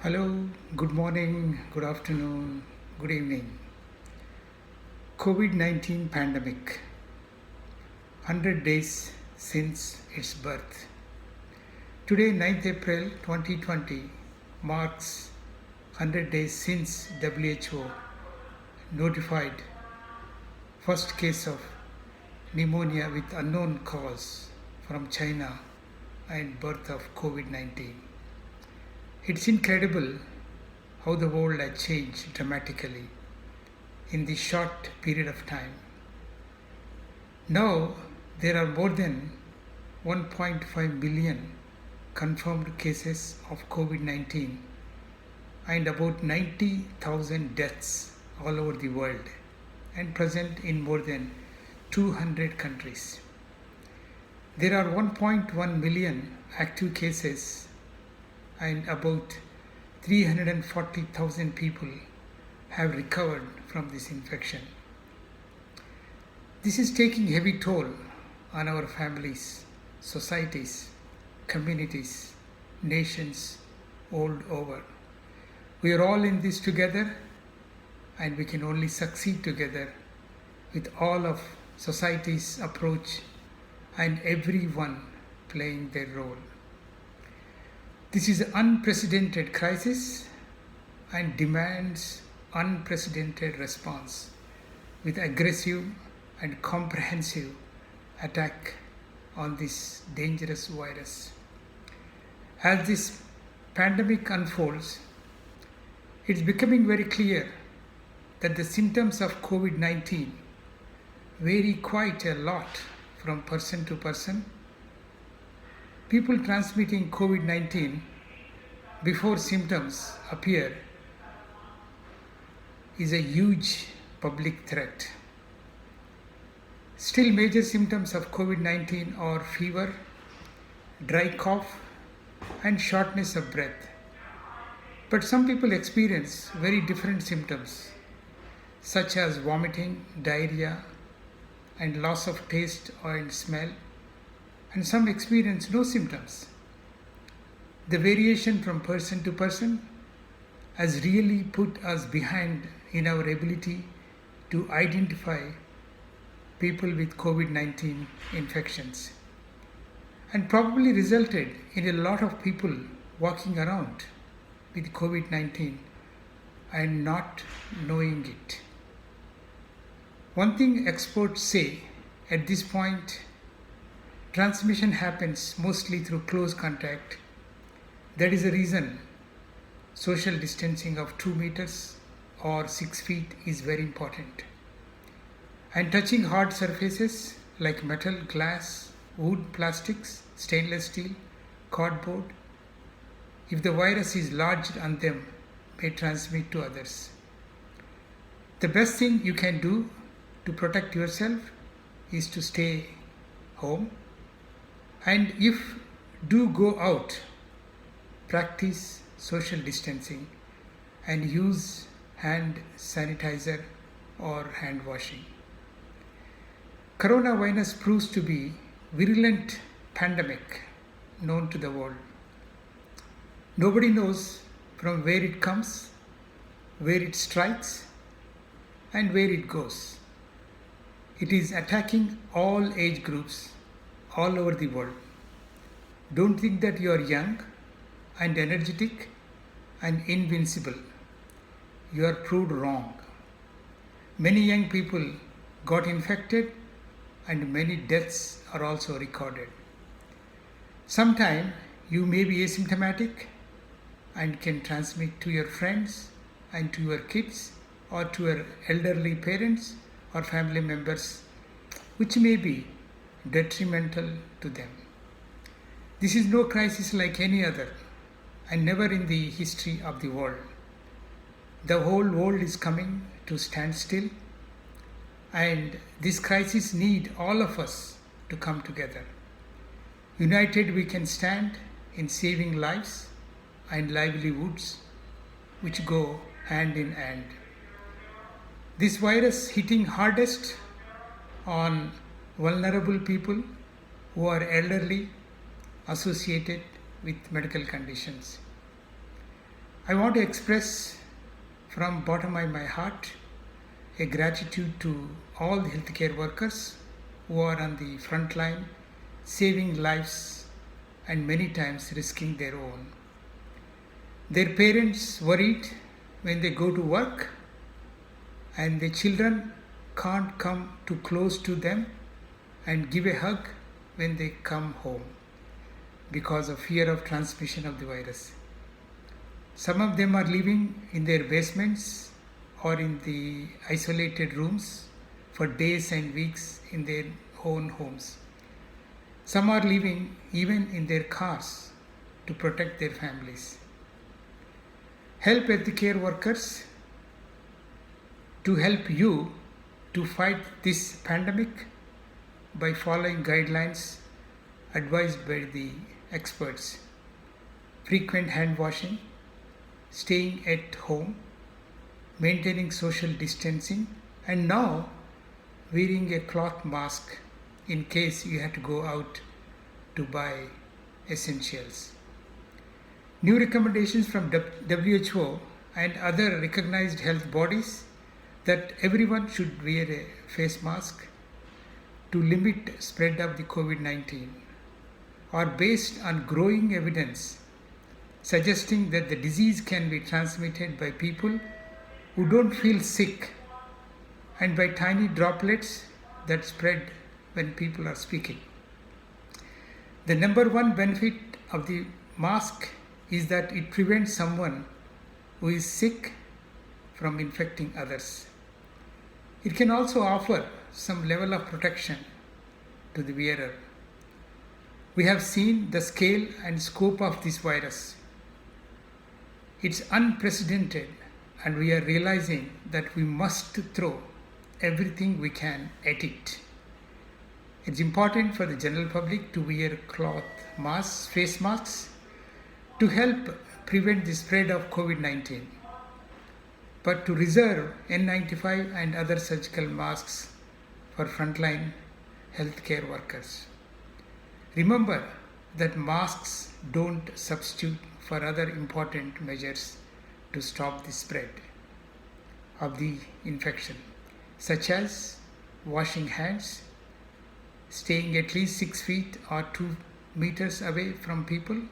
Hello, good morning, good afternoon, good evening. COVID 19 pandemic, 100 days since its birth. Today, 9th April 2020, marks 100 days since WHO notified first case of pneumonia with unknown cause from China and birth of COVID 19. It's incredible how the world has changed dramatically in this short period of time. Now, there are more than 1.5 billion confirmed cases of COVID 19 and about 90,000 deaths all over the world and present in more than 200 countries. There are 1.1 million active cases and about 340,000 people have recovered from this infection. This is taking heavy toll on our families, societies, communities, nations all over. We are all in this together and we can only succeed together with all of society's approach and everyone playing their role. This is an unprecedented crisis and demands unprecedented response with aggressive and comprehensive attack on this dangerous virus. As this pandemic unfolds, it's becoming very clear that the symptoms of COVID 19 vary quite a lot from person to person. People transmitting COVID 19 before symptoms appear is a huge public threat. Still, major symptoms of COVID 19 are fever, dry cough, and shortness of breath. But some people experience very different symptoms, such as vomiting, diarrhea, and loss of taste and smell, and some experience no symptoms. The variation from person to person has really put us behind in our ability to identify people with COVID 19 infections and probably resulted in a lot of people walking around with COVID 19 and not knowing it. One thing experts say at this point, transmission happens mostly through close contact. That is the reason social distancing of 2 meters or 6 feet is very important. And touching hard surfaces like metal, glass, wood, plastics, stainless steel, cardboard, if the virus is lodged on them, may transmit to others. The best thing you can do to protect yourself is to stay home. And if do go out, practice social distancing and use hand sanitizer or hand washing. Coronavirus proves to be virulent pandemic known to the world. Nobody knows from where it comes, where it strikes, and where it goes. It is attacking all age groups all over the world. Don't think that you are young and energetic and invincible. You are proved wrong. Many young people got infected and many deaths are also recorded. Sometimes you may be asymptomatic and can transmit to your friends and to your kids or to your elderly parents or family members, which may be detrimental to them. This is no crisis like any other and never in the history of the world. The whole world is coming to stand still, and this crisis needs all of us to come together. United we can stand in saving lives and livelihoods which go hand in hand. This virus hitting hardest on vulnerable people who are elderly, associated with medical conditions. I want to express from bottom of my heart a gratitude to all the healthcare workers who are on the front line, saving lives and many times risking their own. Their parents worried when they go to work and the children can't come too close to them and give a hug when they come home because of fear of transmission of the virus. Some of them are living in their basements or in the isolated rooms for days and weeks in their own homes. Some are living even in their cars to protect their families. Help healthcare workers to help you to fight this pandemic by following guidelines advised by the experts. Frequent hand washing, staying at home, maintaining social distancing, and now wearing a cloth mask in case you have to go out to buy essentials. New recommendations from WHO and other recognized health bodies that everyone should wear a face mask to limit spread of the COVID-19 are based on growing evidence suggesting that the disease can be transmitted by people who don't feel sick and by tiny droplets that spread when people are speaking. The number one benefit of the mask is that it prevents someone who is sick from infecting others. It can also offer some level of protection to the wearer. We have seen the scale and scope of this virus. It's unprecedented, and we are realizing that we must throw everything we can at it. It's important for the general public to wear cloth masks, face masks, to help prevent the spread of COVID-19, but to reserve N95 and other surgical masks for frontline healthcare workers. Remember that masks don't substitute for other important measures to stop the spread of the infection, such as washing hands, staying at least 6 feet or 2 meters away from people,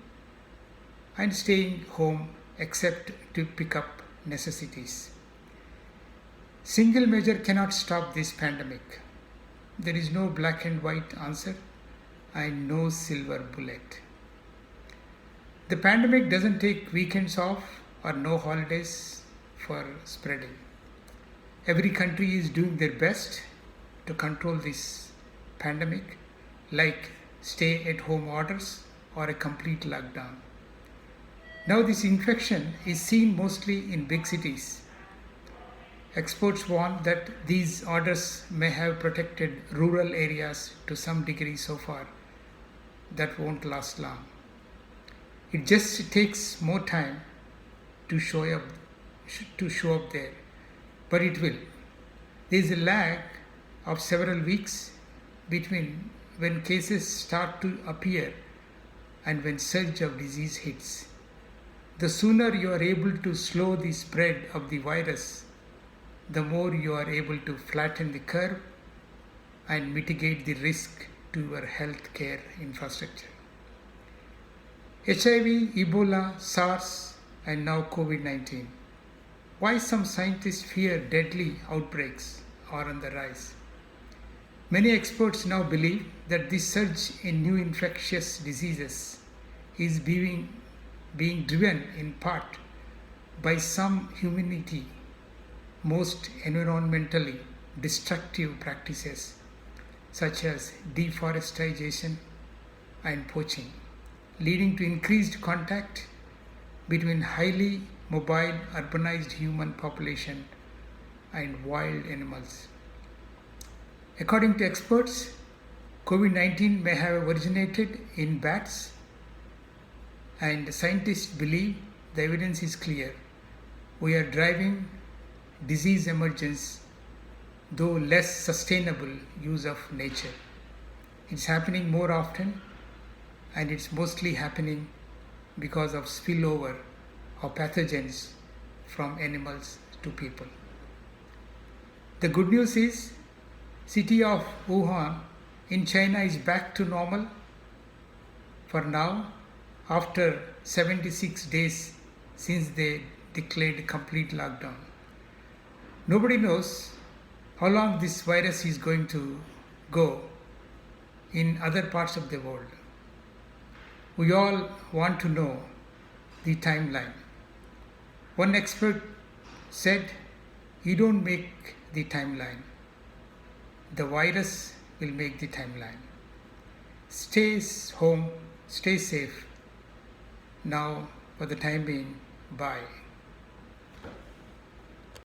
and staying home except to pick up necessities. Single measure cannot stop this pandemic. There is no black and white answer and no silver bullet. The pandemic doesn't take weekends off or no holidays for spreading. Every country is doing their best to control this pandemic, like stay-at-home orders or a complete lockdown. Now this infection is seen mostly in big cities. Experts warn that these orders may have protected rural areas to some degree so far. That won't last long. It just takes more time to show up there, but it will. There is a lag of several weeks between when cases start to appear and when surge of disease hits. The sooner you are able to slow the spread of the virus, the more you are able to flatten the curve and mitigate the risk to your healthcare infrastructure. HIV, Ebola, SARS, and now COVID-19. Why some scientists fear deadly outbreaks are on the rise. Many experts now believe that this surge in new infectious diseases is being driven in part by some humanity, most environmentally destructive practices such as deforestation and poaching, leading to increased contact between highly mobile urbanized human population and wild animals. According to experts, COVID-19 may have originated in bats, and scientists believe the evidence is clear. We are driving disease emergence, though less sustainable use of nature. It's happening more often, and it's mostly happening because of spillover or pathogens from animals to people. The good news is, city of Wuhan in China is back to normal for now after 76 days since they declared complete lockdown. Nobody knows how long this virus is going to go in other parts of the world. We all want to know the timeline. One expert said, "You don't make the timeline. The virus will make the timeline." Stay home, stay safe. Now, for the time being, bye.